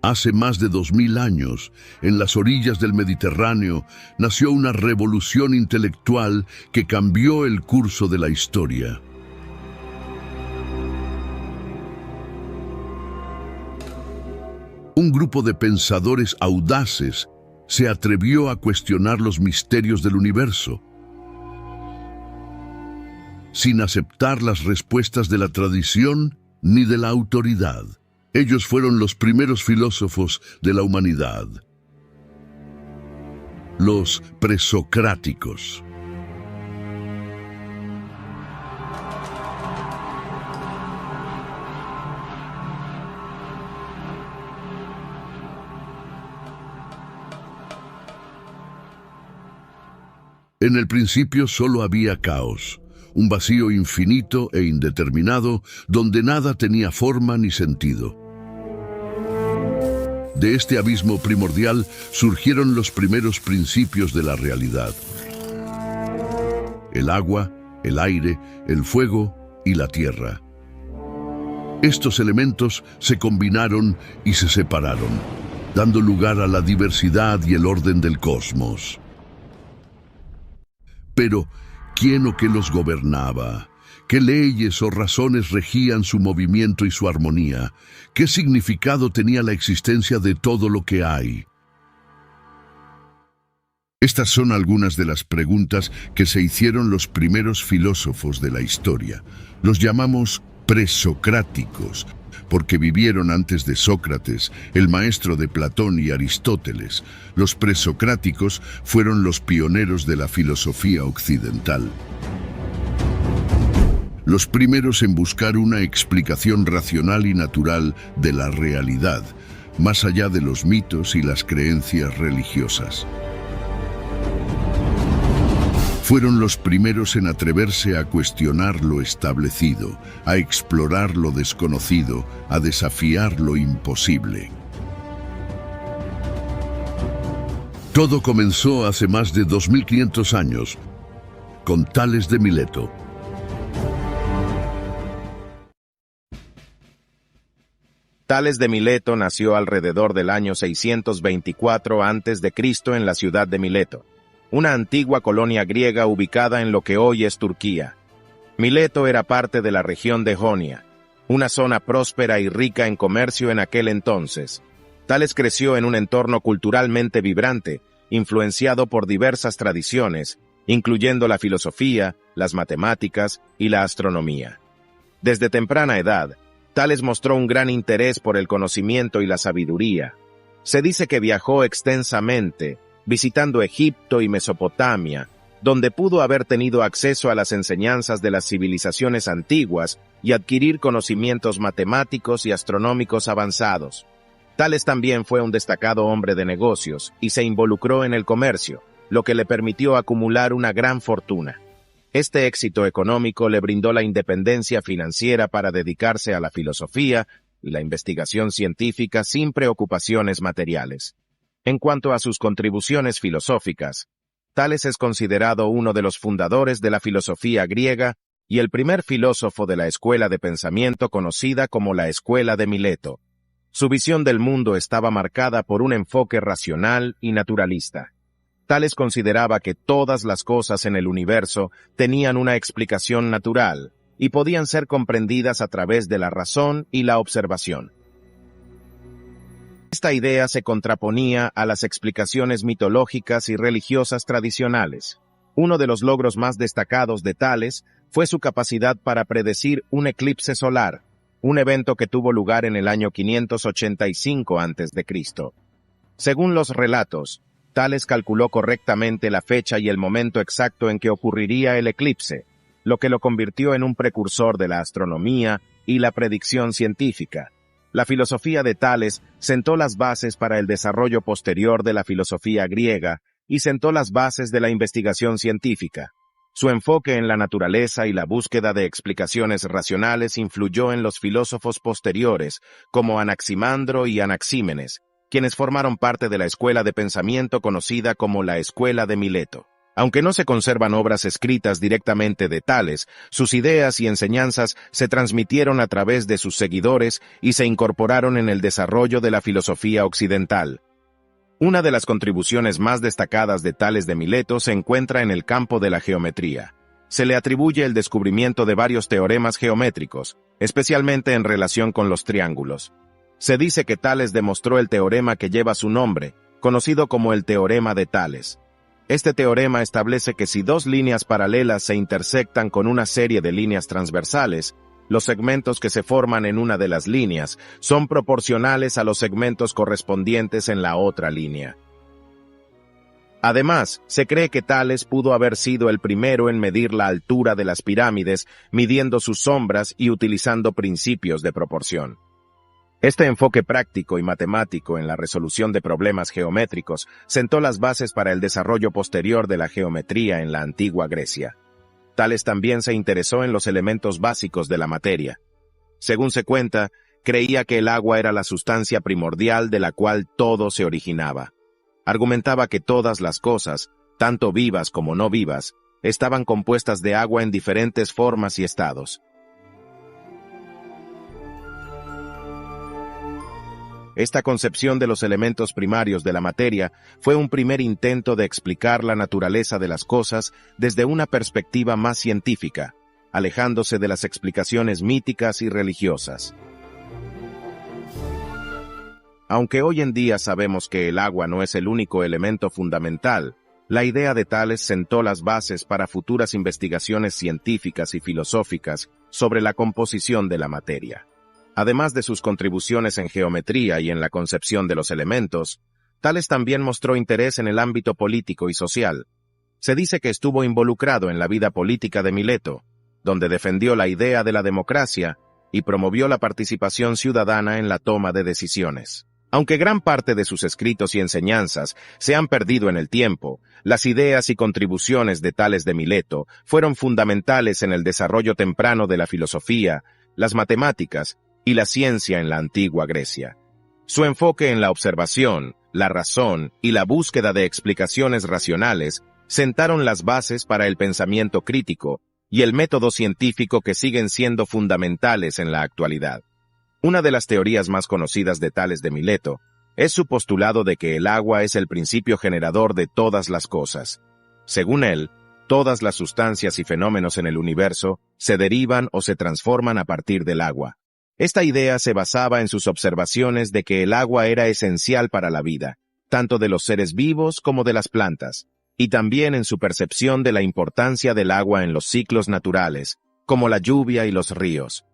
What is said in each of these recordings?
Hace más de 2000 años, en las orillas del Mediterráneo, nació una revolución intelectual que cambió el curso de la historia. Un grupo de pensadores audaces se atrevió a cuestionar los misterios del universo, sin aceptar las respuestas de la tradición ni de la autoridad. Ellos fueron los primeros filósofos de la humanidad, los presocráticos. En el principio solo había caos, un vacío infinito e indeterminado donde nada tenía forma ni sentido. De este abismo primordial surgieron los primeros principios de la realidad: el agua, el aire, el fuego y la tierra. Estos elementos se combinaron y se separaron, dando lugar a la diversidad y el orden del cosmos. Pero, ¿quién o qué los gobernaba? ¿Qué leyes o razones regían su movimiento y su armonía? ¿Qué significado tenía la existencia de todo lo que hay? Estas son algunas de las preguntas que se hicieron los primeros filósofos de la historia. Los llamamos presocráticos, porque vivieron antes de Sócrates, el maestro de Platón y Aristóteles. Los presocráticos fueron los pioneros de la filosofía occidental. Los primeros en buscar una explicación racional y natural de la realidad, más allá de los mitos y las creencias religiosas. Fueron los primeros en atreverse a cuestionar lo establecido, a explorar lo desconocido, a desafiar lo imposible. Todo comenzó hace más de 2500 años, con Tales de Mileto. Tales de Mileto nació alrededor del año 624 a.C. en la ciudad de Mileto, una antigua colonia griega ubicada en lo que hoy es Turquía. Mileto era parte de la región de Jonia, una zona próspera y rica en comercio en aquel entonces. Tales creció en un entorno culturalmente vibrante, influenciado por diversas tradiciones, incluyendo la filosofía, las matemáticas y la astronomía. Desde temprana edad, Tales mostró un gran interés por el conocimiento y la sabiduría. Se dice que viajó extensamente, visitando Egipto y Mesopotamia, donde pudo haber tenido acceso a las enseñanzas de las civilizaciones antiguas y adquirir conocimientos matemáticos y astronómicos avanzados. Tales también fue un destacado hombre de negocios y se involucró en el comercio, lo que le permitió acumular una gran fortuna. Este éxito económico le brindó la independencia financiera para dedicarse a la filosofía y la investigación científica sin preocupaciones materiales. En cuanto a sus contribuciones filosóficas, Tales es considerado uno de los fundadores de la filosofía griega y el primer filósofo de la escuela de pensamiento conocida como la Escuela de Mileto. Su visión del mundo estaba marcada por un enfoque racional y naturalista. Tales consideraba que todas las cosas en el universo tenían una explicación natural y podían ser comprendidas a través de la razón y la observación. Esta idea se contraponía a las explicaciones mitológicas y religiosas tradicionales. Uno de los logros más destacados de Tales fue su capacidad para predecir un eclipse solar, un evento que tuvo lugar en el año 585 a.C. Según los relatos, Tales calculó correctamente la fecha y el momento exacto en que ocurriría el eclipse, lo que lo convirtió en un precursor de la astronomía y la predicción científica. La filosofía de Tales sentó las bases para el desarrollo posterior de la filosofía griega y sentó las bases de la investigación científica. Su enfoque en la naturaleza y la búsqueda de explicaciones racionales influyó en los filósofos posteriores, como Anaximandro y Anaxímenes, quienes formaron parte de la escuela de pensamiento conocida como la Escuela de Mileto. Aunque no se conservan obras escritas directamente de Tales, sus ideas y enseñanzas se transmitieron a través de sus seguidores y se incorporaron en el desarrollo de la filosofía occidental. Una de las contribuciones más destacadas de Tales de Mileto se encuentra en el campo de la geometría. Se le atribuye el descubrimiento de varios teoremas geométricos, especialmente en relación con los triángulos. Se dice que Tales demostró el teorema que lleva su nombre, conocido como el teorema de Tales. Este teorema establece que si dos líneas paralelas se intersectan con una serie de líneas transversales, los segmentos que se forman en una de las líneas son proporcionales a los segmentos correspondientes en la otra línea. Además, se cree que Tales pudo haber sido el primero en medir la altura de las pirámides, midiendo sus sombras y utilizando principios de proporción. Este enfoque práctico y matemático en la resolución de problemas geométricos sentó las bases para el desarrollo posterior de la geometría en la antigua Grecia. Tales también se interesó en los elementos básicos de la materia. Según se cuenta, creía que el agua era la sustancia primordial de la cual todo se originaba. Argumentaba que todas las cosas, tanto vivas como no vivas, estaban compuestas de agua en diferentes formas y estados. Esta concepción de los elementos primarios de la materia fue un primer intento de explicar la naturaleza de las cosas desde una perspectiva más científica, alejándose de las explicaciones míticas y religiosas. Aunque hoy en día sabemos que el agua no es el único elemento fundamental, la idea de Tales sentó las bases para futuras investigaciones científicas y filosóficas sobre la composición de la materia. Además de sus contribuciones en geometría y en la concepción de los elementos, Tales también mostró interés en el ámbito político y social. Se dice que estuvo involucrado en la vida política de Mileto, donde defendió la idea de la democracia y promovió la participación ciudadana en la toma de decisiones. Aunque gran parte de sus escritos y enseñanzas se han perdido en el tiempo, las ideas y contribuciones de Tales de Mileto fueron fundamentales en el desarrollo temprano de la filosofía, las matemáticas y la ciencia en la antigua Grecia. Su enfoque en la observación, la razón y la búsqueda de explicaciones racionales sentaron las bases para el pensamiento crítico y el método científico que siguen siendo fundamentales en la actualidad. Una de las teorías más conocidas de Tales de Mileto es su postulado de que el agua es el principio generador de todas las cosas. Según él, todas las sustancias y fenómenos en el universo se derivan o se transforman a partir del agua. Esta idea se basaba en sus observaciones de que el agua era esencial para la vida, tanto de los seres vivos como de las plantas, y también en su percepción de la importancia del agua en los ciclos naturales, como la lluvia y los ríos.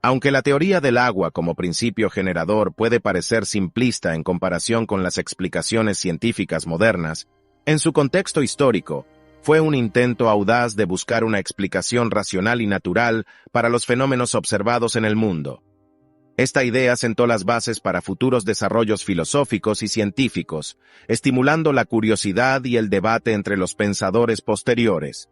Aunque la teoría del agua como principio generador puede parecer simplista en comparación con las explicaciones científicas modernas, en su contexto histórico, fue un intento audaz de buscar una explicación racional y natural para los fenómenos observados en el mundo. Esta idea sentó las bases para futuros desarrollos filosóficos y científicos, estimulando la curiosidad y el debate entre los pensadores posteriores.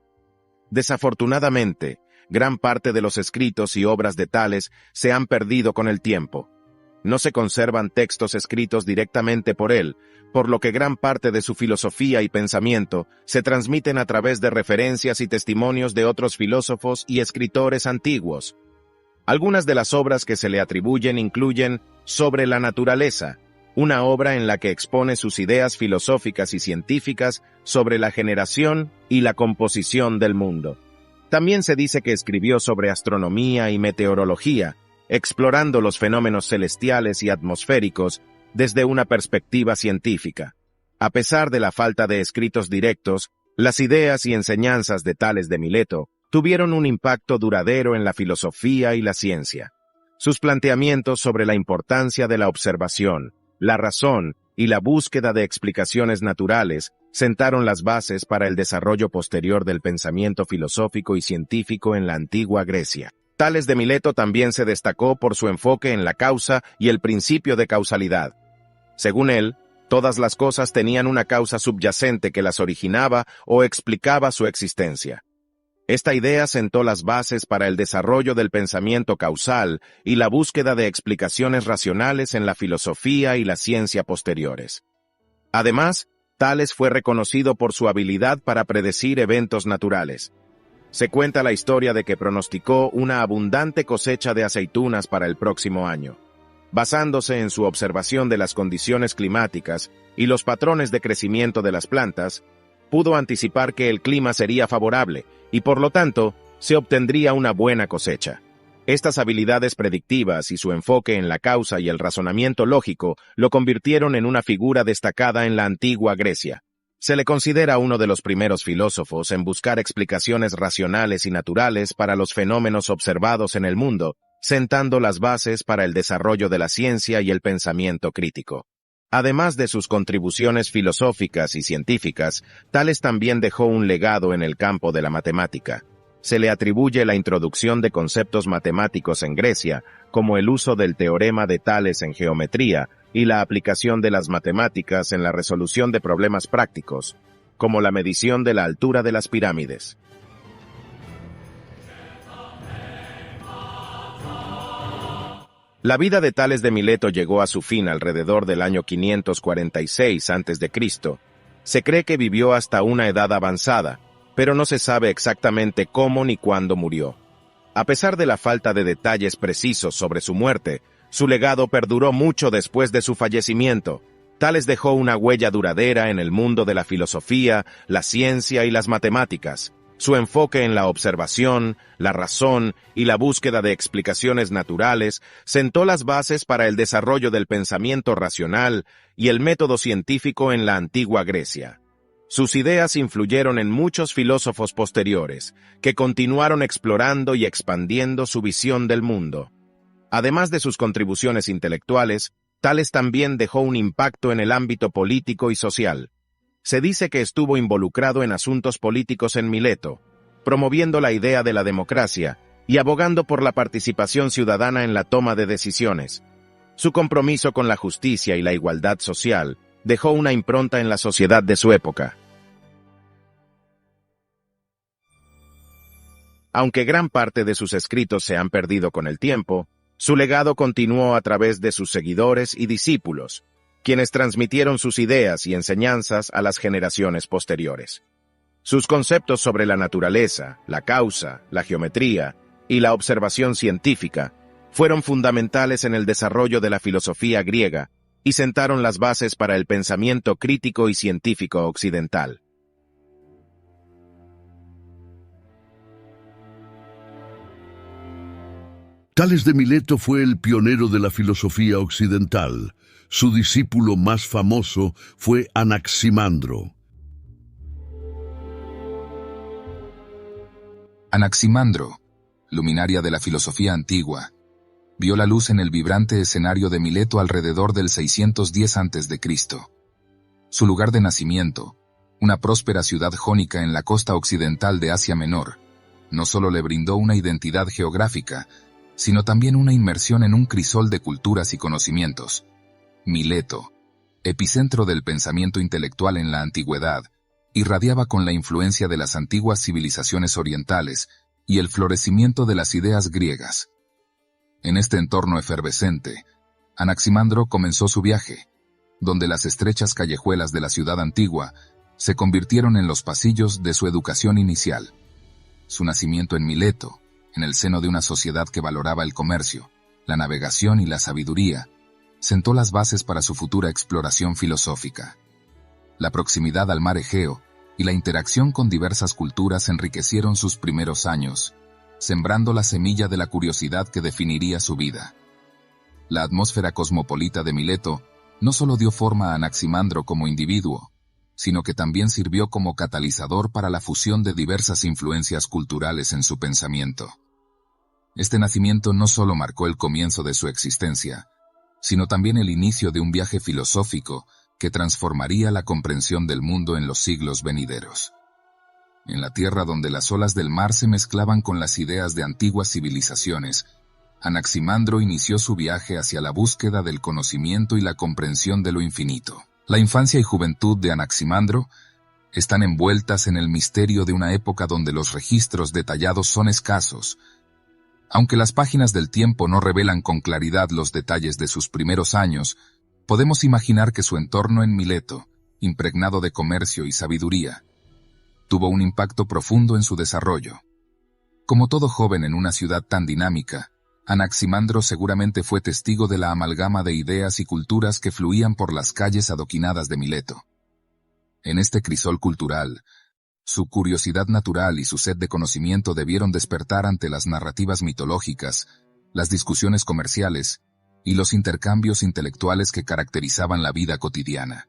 Desafortunadamente, gran parte de los escritos y obras de Tales se han perdido con el tiempo. No se conservan textos escritos directamente por él, por lo que gran parte de su filosofía y pensamiento se transmiten a través de referencias y testimonios de otros filósofos y escritores antiguos. Algunas de las obras que se le atribuyen incluyen Sobre la naturaleza, una obra en la que expone sus ideas filosóficas y científicas sobre la generación y la composición del mundo. También se dice que escribió sobre astronomía y meteorología, explorando los fenómenos celestiales y atmosféricos desde una perspectiva científica. A pesar de la falta de escritos directos, las ideas y enseñanzas de Tales de Mileto tuvieron un impacto duradero en la filosofía y la ciencia. Sus planteamientos sobre la importancia de la observación, la razón y la búsqueda de explicaciones naturales sentaron las bases para el desarrollo posterior del pensamiento filosófico y científico en la antigua Grecia. Tales de Mileto también se destacó por su enfoque en la causa y el principio de causalidad. Según él, todas las cosas tenían una causa subyacente que las originaba o explicaba su existencia. Esta idea sentó las bases para el desarrollo del pensamiento causal y la búsqueda de explicaciones racionales en la filosofía y la ciencia posteriores. Además, Tales fue reconocido por su habilidad para predecir eventos naturales. Se cuenta la historia de que pronosticó una abundante cosecha de aceitunas para el próximo año. Basándose en su observación de las condiciones climáticas y los patrones de crecimiento de las plantas, pudo anticipar que el clima sería favorable y, por lo tanto, se obtendría una buena cosecha. Estas habilidades predictivas y su enfoque en la causa y el razonamiento lógico lo convirtieron en una figura destacada en la antigua Grecia. Se le considera uno de los primeros filósofos en buscar explicaciones racionales y naturales para los fenómenos observados en el mundo, sentando las bases para el desarrollo de la ciencia y el pensamiento crítico. Además de sus contribuciones filosóficas y científicas, Tales también dejó un legado en el campo de la matemática. Se le atribuye la introducción de conceptos matemáticos en Grecia, como el uso del teorema de Tales en geometría y la aplicación de las matemáticas en la resolución de problemas prácticos, como la medición de la altura de las pirámides. La vida de Tales de Mileto llegó a su fin alrededor del año 546 a.C. Se cree que vivió hasta una edad avanzada, pero no se sabe exactamente cómo ni cuándo murió. A pesar de la falta de detalles precisos sobre su muerte, su legado perduró mucho después de su fallecimiento. Tales dejó una huella duradera en el mundo de la filosofía, la ciencia y las matemáticas. Su enfoque en la observación, la razón y la búsqueda de explicaciones naturales sentó las bases para el desarrollo del pensamiento racional y el método científico en la antigua Grecia. Sus ideas influyeron en muchos filósofos posteriores, que continuaron explorando y expandiendo su visión del mundo. Además de sus contribuciones intelectuales, Tales también dejó un impacto en el ámbito político y social. Se dice que estuvo involucrado en asuntos políticos en Mileto, promoviendo la idea de la democracia y abogando por la participación ciudadana en la toma de decisiones. Su compromiso con la justicia y la igualdad social dejó una impronta en la sociedad de su época. Aunque gran parte de sus escritos se han perdido con el tiempo, su legado continuó a través de sus seguidores y discípulos, quienes transmitieron sus ideas y enseñanzas a las generaciones posteriores. Sus conceptos sobre la naturaleza, la causa, la geometría y la observación científica fueron fundamentales en el desarrollo de la filosofía griega y sentaron las bases para el pensamiento crítico y científico occidental. Tales de Mileto fue el pionero de la filosofía occidental. Su discípulo más famoso fue Anaximandro. Anaximandro, luminaria de la filosofía antigua, vio la luz en el vibrante escenario de Mileto alrededor del 610 a.C. Su lugar de nacimiento, una próspera ciudad jónica en la costa occidental de Asia Menor, no solo le brindó una identidad geográfica, sino también una inmersión en un crisol de culturas y conocimientos. Mileto, epicentro del pensamiento intelectual en la antigüedad, irradiaba con la influencia de las antiguas civilizaciones orientales y el florecimiento de las ideas griegas. En este entorno efervescente, Anaximandro comenzó su viaje, donde las estrechas callejuelas de la ciudad antigua se convirtieron en los pasillos de su educación inicial. Su nacimiento en Mileto, en el seno de una sociedad que valoraba el comercio, la navegación y la sabiduría, sentó las bases para su futura exploración filosófica. La proximidad al mar Egeo y la interacción con diversas culturas enriquecieron sus primeros años, sembrando la semilla de la curiosidad que definiría su vida. La atmósfera cosmopolita de Mileto no solo dio forma a Anaximandro como individuo, sino que también sirvió como catalizador para la fusión de diversas influencias culturales en su pensamiento. Este nacimiento no solo marcó el comienzo de su existencia, sino también el inicio de un viaje filosófico que transformaría la comprensión del mundo en los siglos venideros. En la tierra donde las olas del mar se mezclaban con las ideas de antiguas civilizaciones, Anaximandro inició su viaje hacia la búsqueda del conocimiento y la comprensión de lo infinito. La infancia y juventud de Anaximandro están envueltas en el misterio de una época donde los registros detallados son escasos. Aunque las páginas del tiempo no revelan con claridad los detalles de sus primeros años, podemos imaginar que su entorno en Mileto impregnado de comercio y sabiduría, tuvo un impacto profundo en su desarrollo. Como todo joven en una ciudad tan dinámica, Anaximandro seguramente fue testigo de la amalgama de ideas y culturas que fluían por las calles adoquinadas de Mileto. En este crisol cultural, su curiosidad natural y su sed de conocimiento debieron despertar ante las narrativas mitológicas, las discusiones comerciales y los intercambios intelectuales que caracterizaban la vida cotidiana.